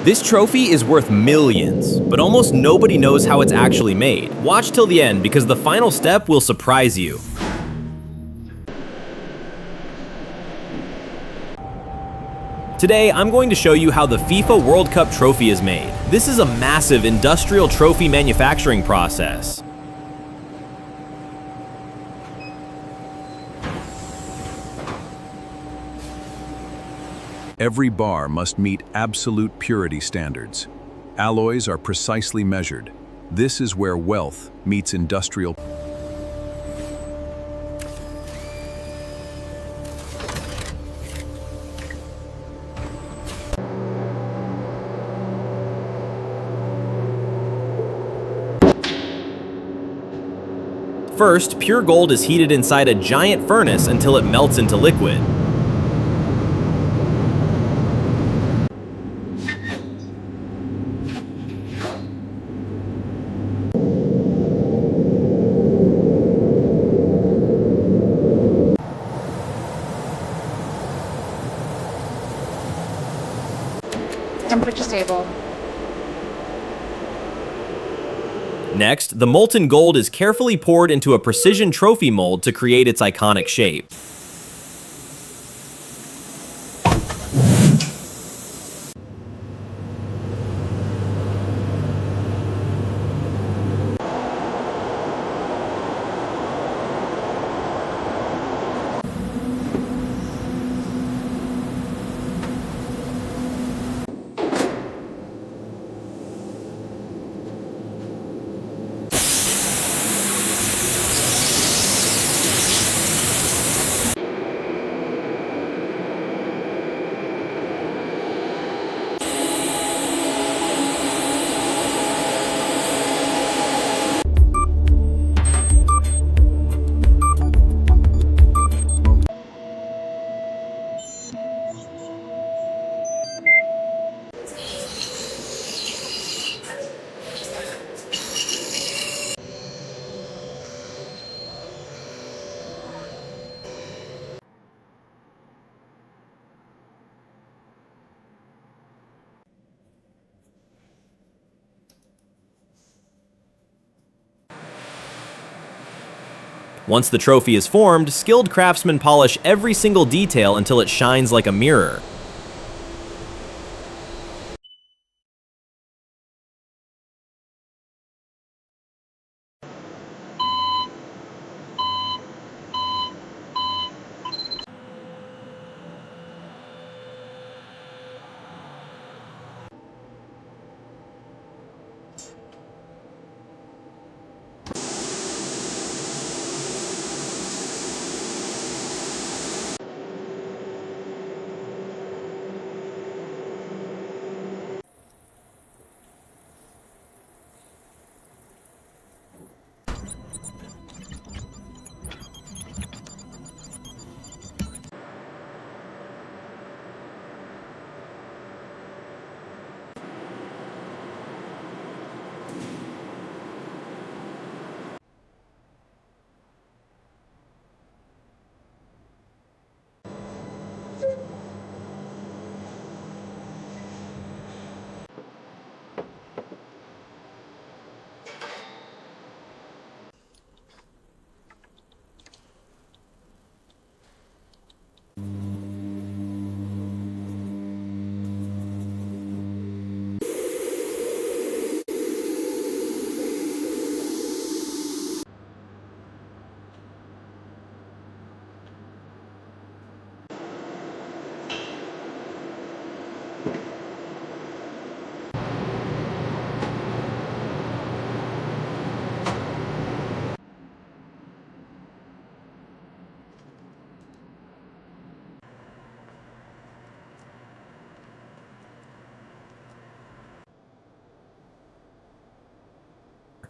This trophy is worth millions, but almost nobody knows how it's actually made. Watch till the end because the final step will surprise you. Today, I'm going to show you how the FIFA World Cup trophy is made. This is a massive industrial trophy manufacturing process. Every bar must meet absolute purity standards. Alloys are precisely measured. This is where wealth meets industrial. First, pure gold is heated inside a giant furnace until it melts into liquid. Temperature stable. Next, the molten gold is carefully poured into a precision trophy mold to create its iconic shape. Once the trophy is formed, skilled craftsmen polish every single detail until it shines like a mirror.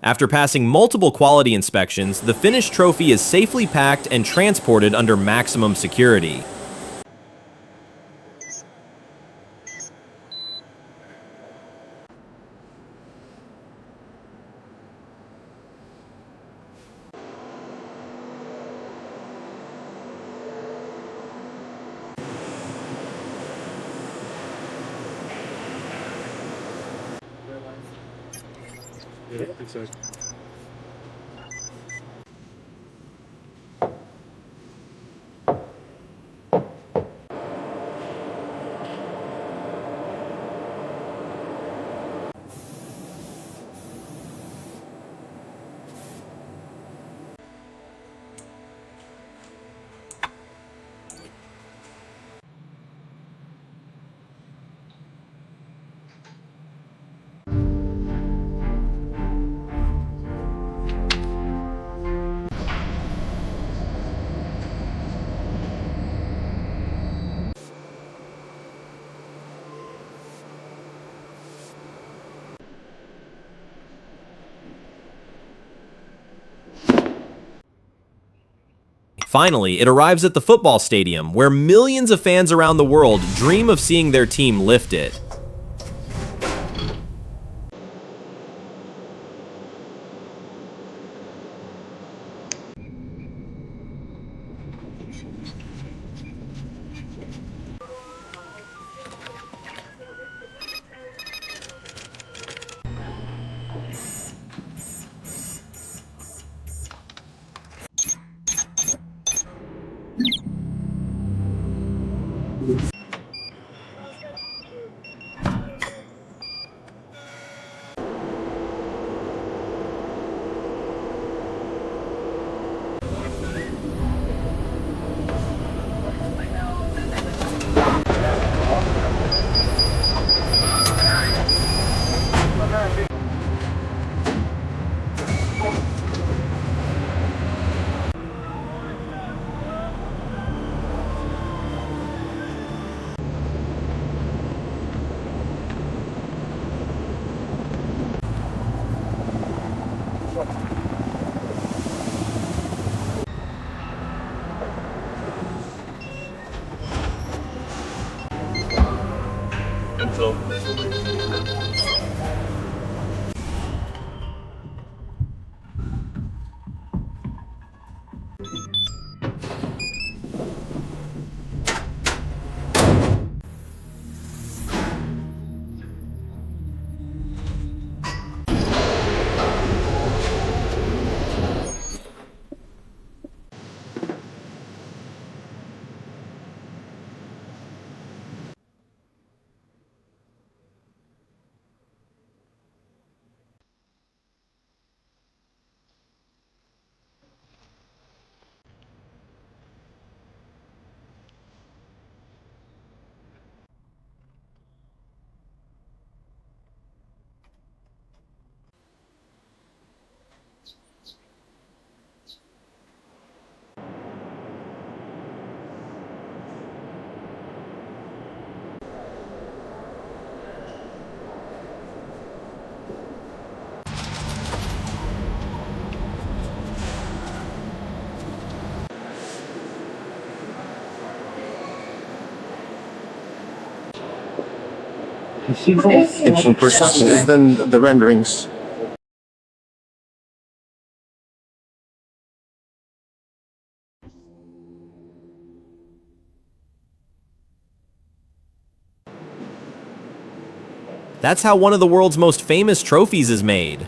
After passing multiple quality inspections, the finished trophy is safely packed and transported under maximum security. Finally, it arrives at the football stadium, where millions of fans around the world dream of seeing their team lift it. It's in person than the renderings. That's how one of the world's most famous trophies is made.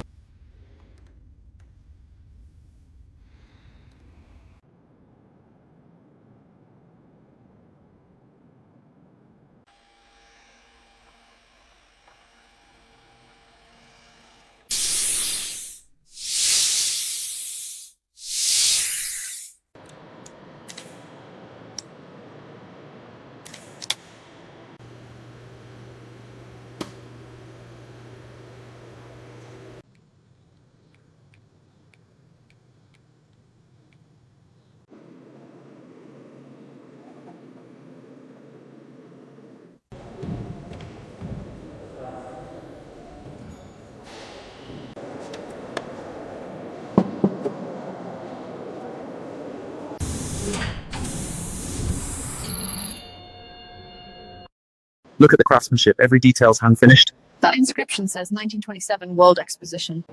Look at the craftsmanship, every detail's hand-finished. That inscription says 1927 World Exposition.